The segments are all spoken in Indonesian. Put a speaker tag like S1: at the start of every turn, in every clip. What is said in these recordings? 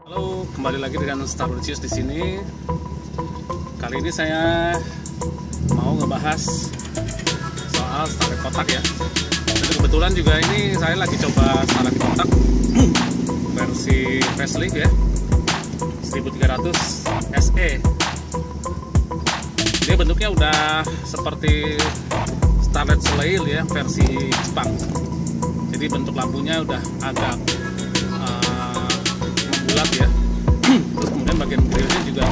S1: Halo, kembali lagi dengan Star Lucius di sini. Kali ini saya mau ngebahas soal Starlet kotak ya. Jadi kebetulan juga ini saya lagi coba Starlet kotak versi facelift ya, 1300 SE. Dia bentuknya udah seperti Starlet Soleil ya, versi Jepang. Jadi bentuk lampunya udah agak membulat ya. Terus kemudian bagian grillnya juga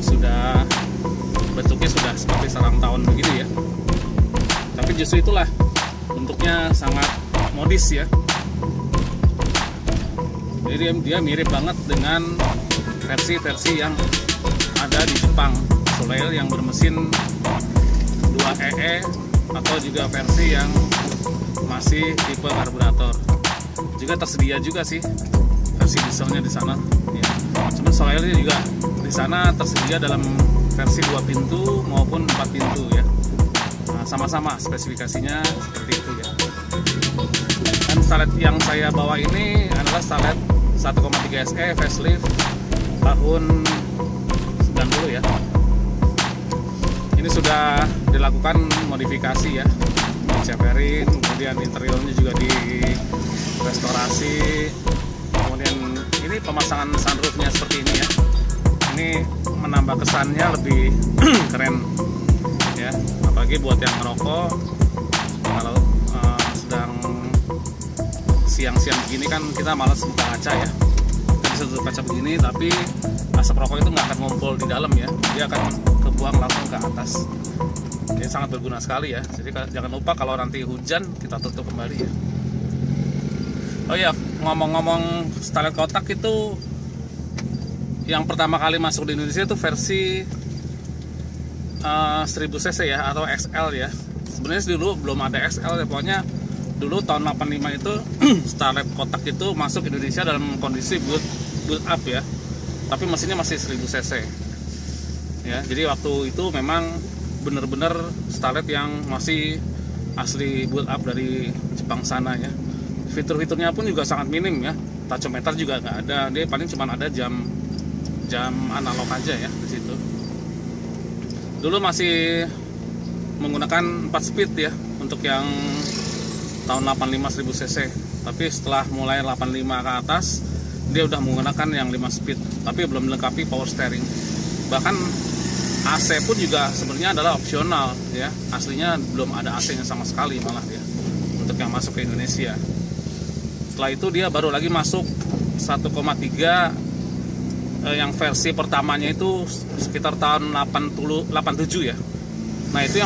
S1: sudah bentuknya sudah seperti sarang tawon begini ya. Tapi justru itulah bentuknya sangat modis ya. Jadi dia mirip banget dengan versi-versi yang ada di Jepang, Soleil yang bermesin 2EE atau juga versi yang masih tipe karburator. Juga tersedia juga sih versi dieselnya di sana ya. Cuman Soleilnya juga di sana tersedia dalam versi 2 pintu maupun 4 pintu ya. Nah, sama-sama spesifikasinya seperti itu ya. Dan Starlet yang saya bawa ini adalah Starlet 1,3 SE facelift tahun 90 ya. Ini sudah dilakukan modifikasi ya, diceperin, kemudian interiornya juga direstorasi, kemudian ini pemasangan sunroofnya seperti ini ya. Ini menambah kesannya lebih keren ya, apalagi buat yang merokok. Kalau sedang siang-siang begini kan kita malas buka kaca ya, kita bisa tutup kaca begini, tapi asap rokok itu nggak akan ngumpul di dalam ya, dia akan kebuang langsung ke atas. Ini sangat berguna sekali ya. Jadi jangan lupa kalau nanti hujan kita tutup kembali ya. Oh ya, ngomong-ngomong Starlet kotak itu yang pertama kali masuk di Indonesia itu versi 1000 cc ya, atau XL ya. Sebenarnya dulu belum ada XL ya, pokoknya dulu tahun 85 itu Starlet kotak itu masuk Indonesia dalam kondisi build up ya. Tapi mesinnya masih 1000 cc ya. Jadi waktu itu memang bener-bener Starlet yang masih asli build up dari Jepang sana ya. Fitur-fiturnya pun juga sangat minim ya. Tachometer juga nggak ada, dia paling cuma ada jam analog aja ya di situ. Dulu masih menggunakan 4 speed ya untuk yang tahun 85 1000 cc. Tapi setelah mulai 85 ke atas dia udah menggunakan yang 5 speed, tapi belum melengkapi power steering. Bahkan AC pun juga sebenarnya adalah opsional ya. Aslinya belum ada AC-nya sama sekali malah ya, untuk yang masuk ke Indonesia. Setelah itu dia baru lagi masuk 1,3 yang versi pertamanya itu sekitar tahun 87 ya. Nah, itu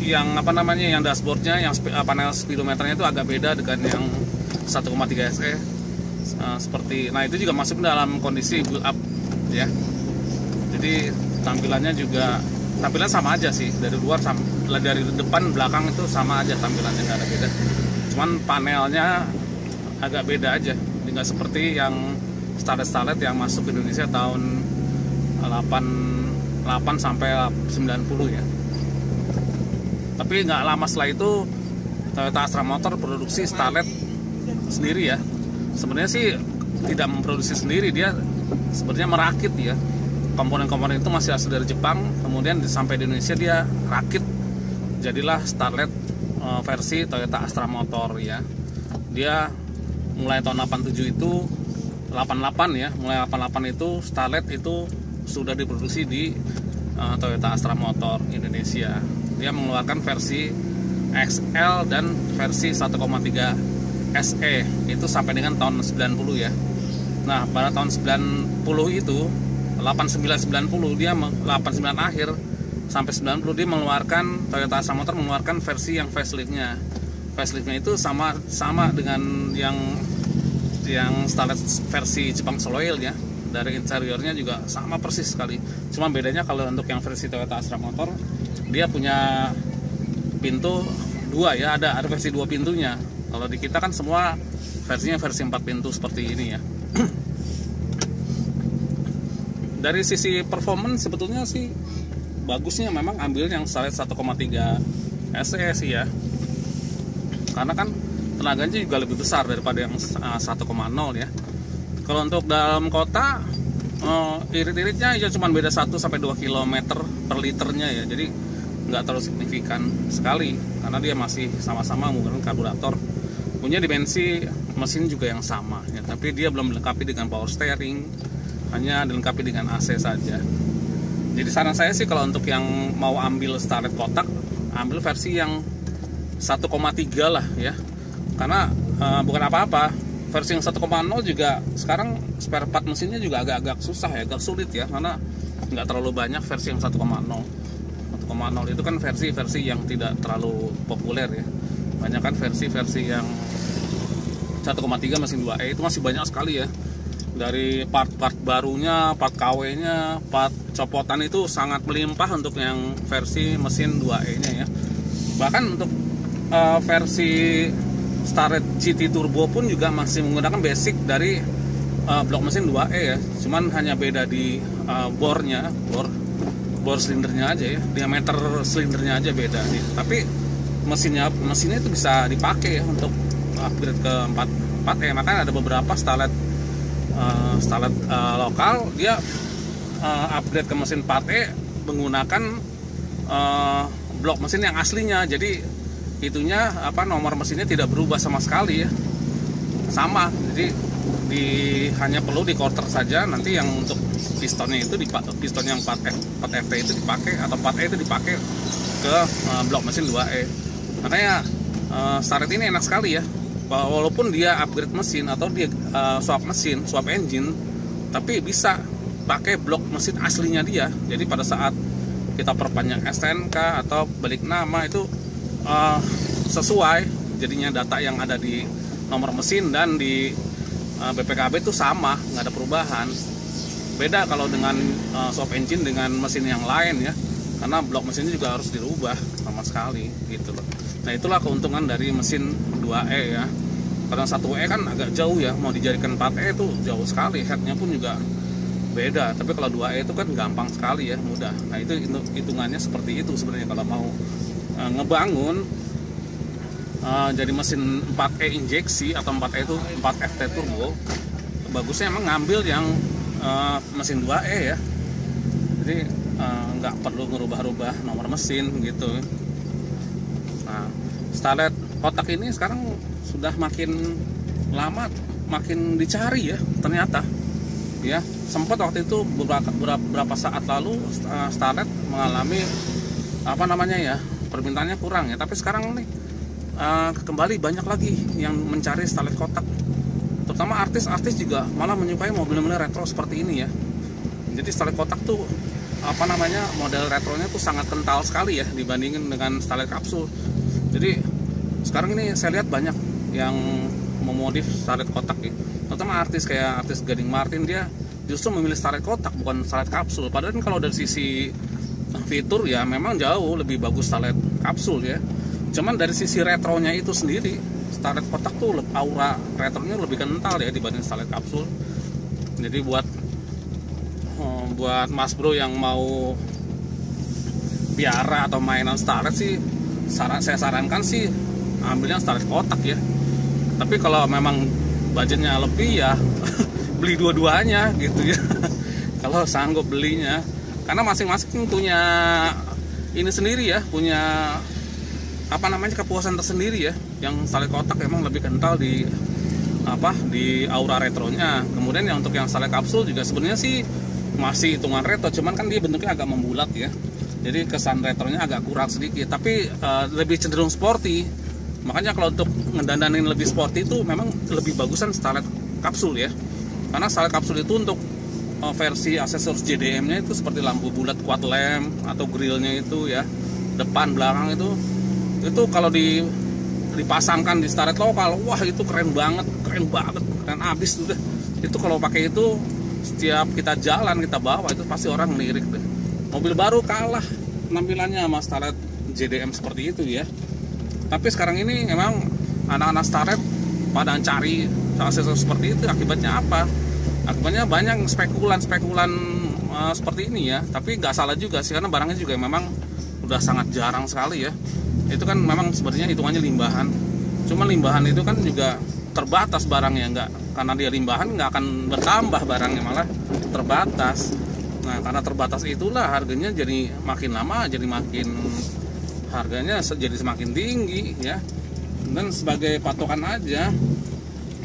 S1: yang apa namanya, yang dashboardnya, yang panel speedometernya itu agak beda dengan yang 1,3 SE. Seperti, nah itu juga masuk dalam kondisi build up ya. Jadi tampilannya sama aja sih, dari luar sama, dari depan belakang itu sama aja tampilannya, nggak ada beda. Cuman panelnya agak beda aja, nggak seperti yang Starlet yang masuk ke Indonesia tahun 88 sampai 90 ya. Tapi nggak lama setelah itu Toyota Astra Motor produksi Starlet sendiri ya. Sebenarnya sih tidak memproduksi sendiri, dia sebenarnya merakit ya. Komponen-komponen itu masih asli dari Jepang, kemudian sampai di Indonesia dia rakit, jadilah Starlet versi Toyota Astra Motor ya. Dia mulai tahun 87 itu 88 ya, mulai 88 itu Starlet itu sudah diproduksi di Toyota Astra Motor Indonesia. Dia mengeluarkan versi XL dan versi 1,3 SE itu sampai dengan tahun 90 ya. Nah, pada tahun 90 itu 89 dia 89 akhir sampai 90 dia mengeluarkan, Toyota Astra Motor mengeluarkan versi yang faceliftnya. Faceliftnya itu sama dengan yang Starlet versi Jepang Soleil ya. Dari interiornya juga sama persis sekali. Cuma bedanya kalau untuk yang versi Toyota Astra Motor dia punya pintu 2 ya, ada versi 2 pintunya. Kalau di kita kan semua versinya versi 4 pintu seperti ini ya. Dari sisi performance sebetulnya sih bagusnya memang ambil yang Starlet 1,3 SE sih ya. Karena kan tenaganya juga lebih besar daripada yang 1,0 ya. Kalau untuk dalam kota irit-iritnya ya cuma beda 1-2 km per liternya ya, jadi nggak terlalu signifikan sekali karena dia masih sama-sama menggunakan karburator, punya dimensi mesin juga yang sama ya, tapi dia belum dilengkapi dengan power steering, hanya dilengkapi dengan AC saja. Jadi saran saya sih kalau untuk yang mau ambil Starlet kotak, ambil versi yang 1,3 lah ya, karena bukan apa-apa, versi yang 1,0 juga sekarang spare part mesinnya juga agak susah ya, agak sulit ya, karena nggak terlalu banyak versi yang 1,0 itu kan versi yang tidak terlalu populer ya. Banyak kan versi yang 1,3 mesin 2E itu masih banyak sekali ya. Dari part-part barunya, part KW-nya, part copotan itu sangat melimpah untuk yang versi mesin 2E-nya ya. Bahkan untuk versi Starlet GT Turbo pun juga masih menggunakan basic dari blok mesin 2E ya. Cuman hanya beda di bor silindernya aja ya, diameter silindernya aja beda nih. Tapi mesinnya itu bisa dipakai ya untuk upgrade ke 4E. Makanya ada beberapa Starlet lokal dia upgrade ke mesin 4E menggunakan blok mesin yang aslinya. Jadi itunya nomor mesinnya tidak berubah sama sekali ya, sama. Jadi hanya perlu di quarter saja. Nanti yang untuk pistonnya itu piston yang 4FT itu dipakai, atau 4E itu dipakai ke blok mesin 2E. Makanya Starlet ini enak sekali ya, walaupun dia upgrade mesin atau dia swap engine, tapi bisa pakai blok mesin aslinya dia. Jadi pada saat kita perpanjang STNK atau balik nama itu sesuai, jadinya data yang ada di nomor mesin dan di BPKB itu sama, nggak ada perubahan. Beda kalau dengan swap engine dengan mesin yang lain ya, karena blok mesinnya juga harus dirubah sama sekali gitu loh. Nah itulah keuntungan dari mesin 2E ya. Karena 1E kan agak jauh ya, mau dijadikan 4E itu jauh sekali, headnya pun juga beda. Tapi kalau 2E itu kan gampang sekali ya, mudah. Nah itu hitungannya seperti itu sebenarnya kalau mau ngebangun jadi mesin 4E injeksi atau 4E itu 4FT turbo, bagusnya emang ngambil yang mesin 2E ya. Jadi nggak perlu ngerubah-rubah nomor mesin gitu. Nah, Starlet kotak ini sekarang sudah makin lama makin dicari ya ternyata. Ya, sempat waktu itu beberapa saat lalu Starlet mengalami permintaannya kurang ya. Tapi sekarang nih kembali banyak lagi yang mencari Starlet kotak. Terutama artis-artis juga malah menyukai mobil-mobil retro seperti ini ya. Jadi Starlet kotak tuh model retronya tuh sangat kental sekali ya dibandingin dengan Starlet kapsul. Jadi sekarang ini saya lihat banyak yang memodif Starlet kotak ya. Terutama artis kayak artis Gading Martin, dia justru memilih Starlet kotak bukan Starlet kapsul. Padahal kan kalau dari sisi fitur ya memang jauh lebih bagus Starlet kapsul ya. Cuman dari sisi retronya itu sendiri, Starlet kotak tuh aura retronya lebih kental ya dibanding Starlet kapsul. Jadi buat Mas Bro yang mau piara atau mainan Starlet sih, saya sarankan sih ambilnya Starlet kotak ya. Tapi kalau memang budgetnya lebih ya beli dua-duanya gitu ya. Kalau sanggup belinya, karena masing-masing punya ini sendiri ya, punya kepuasan tersendiri ya. Yang Starlet kotak emang lebih kental di aura retronya. Kemudian yang untuk yang Starlet kapsul juga sebenarnya sih masih hitungan retro, cuman kan dia bentuknya agak membulat ya. Jadi kesan retronya agak kurang sedikit, tapi lebih cenderung sporty. Makanya kalau untuk ngedandanin lebih sporty itu memang lebih bagusan Starlet kapsul ya. Karena Starlet kapsul itu untuk versi aksesoris JDM-nya itu seperti lampu bulat quad lamp atau grillnya itu ya, depan belakang itu kalau dipasangkan di Starlet lokal, wah itu keren banget, keren abis udah. Itu kalau pakai itu setiap kita jalan, kita bawa, itu pasti orang lirik deh. Mobil baru kalah penampilannya sama Starlet JDM seperti itu ya. Tapi sekarang ini memang anak-anak Starlet pada cari aksesoris seperti itu. Akibatnya apa? Akibatnya banyak spekulan seperti ini ya. Tapi nggak salah juga sih, karena barangnya juga memang udah sangat jarang sekali ya. Itu kan memang sebenarnya hitungannya limbahan. Cuma limpahan itu kan juga terbatas barangnya, nggak, karena dia limpahan nggak akan bertambah barangnya, malah terbatas. Nah, karena terbatas itulah harganya jadi makin lama jadi makin harganya jadi semakin tinggi ya. Dan sebagai patokan aja,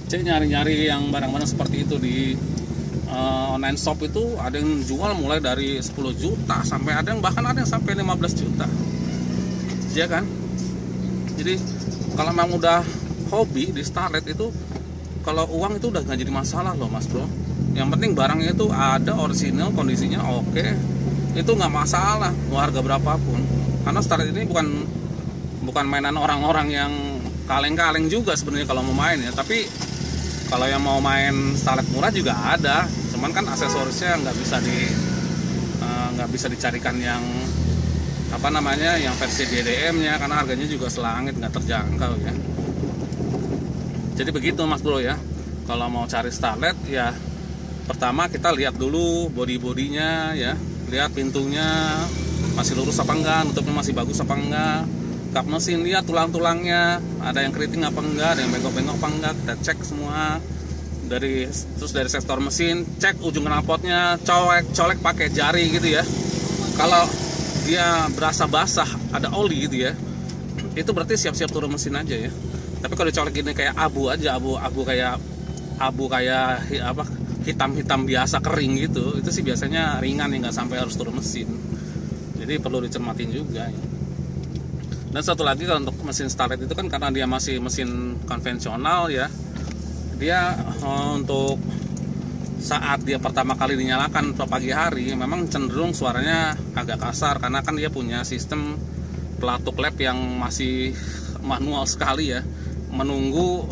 S1: cek nyari-nyari yang barang-barang seperti itu di online shop itu ada yang jual mulai dari 10 juta sampai ada yang bahkan ada yang sampai 15 juta. Ya kan? Jadi kalau memang udah hobi di Starlet itu, kalau uang itu udah nggak jadi masalah loh Mas Bro. Yang penting barangnya itu ada original, kondisinya oke, itu nggak masalah mau harga berapapun. Karena Starlet ini bukan mainan orang-orang yang kaleng-kaleng juga sebenarnya kalau mau main ya. Tapi kalau yang mau main Starlet murah juga ada, cuman kan aksesorisnya nggak bisa dicarikan yang apa namanya, yang versi DDM-nya, karena harganya juga selangit, nggak terjangkau ya. Jadi begitu Mas Bro ya. Kalau mau cari Starlet ya, pertama kita lihat dulu body-bodinya ya, lihat pintunya masih lurus apa enggak, nutupnya masih bagus apa enggak, kap mesin, lihat tulang-tulangnya ada yang keriting apa enggak, ada yang bengkok-bengkok apa enggak, kita cek semua. Terus dari sektor mesin, cek ujung knalpotnya, colek pakai jari gitu ya. Kalau dia berasa basah, ada oli gitu ya, itu berarti siap-siap turun mesin aja ya. Tapi kalau dicolek gini kayak abu aja, abu kayak apa, hitam-hitam biasa kering gitu, itu sih biasanya ringan ya, nggak sampai harus turun mesin. Jadi perlu dicermatin juga ya. Dan satu lagi, kalau untuk mesin Starlet itu kan karena dia masih mesin konvensional ya, dia untuk saat dia pertama kali dinyalakan pagi hari memang cenderung suaranya agak kasar, karena kan dia punya sistem pelatuk lap yang masih manual sekali ya. Menunggu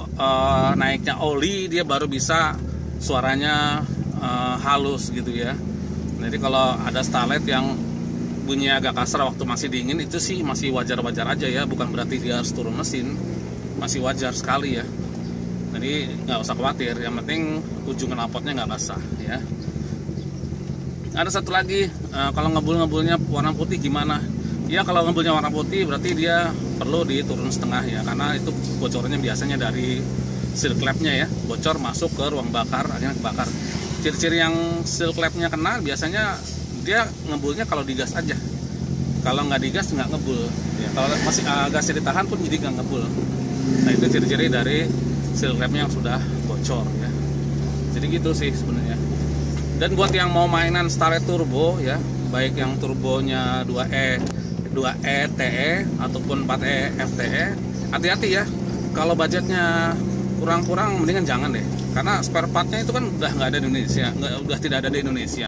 S1: naiknya oli dia baru bisa suaranya halus gitu ya. Jadi kalau ada Starlet yang bunyinya agak kasar waktu masih dingin, itu sih masih wajar-wajar aja ya, bukan berarti dia harus turun mesin, masih wajar sekali ya. Jadi nggak usah khawatir, yang penting ujung knalpotnya nggak basah ya. Ada satu lagi, kalau ngebul-ngebulnya warna putih gimana? Ya kalau ngebulnya warna putih berarti dia perlu diturun setengah ya, karena itu bocornya biasanya dari seal clamp-nya ya, bocor masuk ke ruang bakar, akhirnya kebakar. Ciri-ciri yang seal clamp-nya kena biasanya dia ngebulnya kalau digas aja, kalau nggak digas nggak ngebul ya. Kalau masih gasnya ditahan pun jadi nggak ngebul. Nah itu ciri-ciri dari seal clamp-nya yang sudah bocor ya. Jadi gitu sih sebenarnya. Dan buat yang mau mainan Starlet turbo ya, baik yang turbonya 2E TE ataupun 4E FTE, hati-hati ya. Kalau budgetnya kurang-kurang mendingan jangan deh, karena spare partnya itu kan udah nggak ada di Indonesia, udah tidak ada di Indonesia.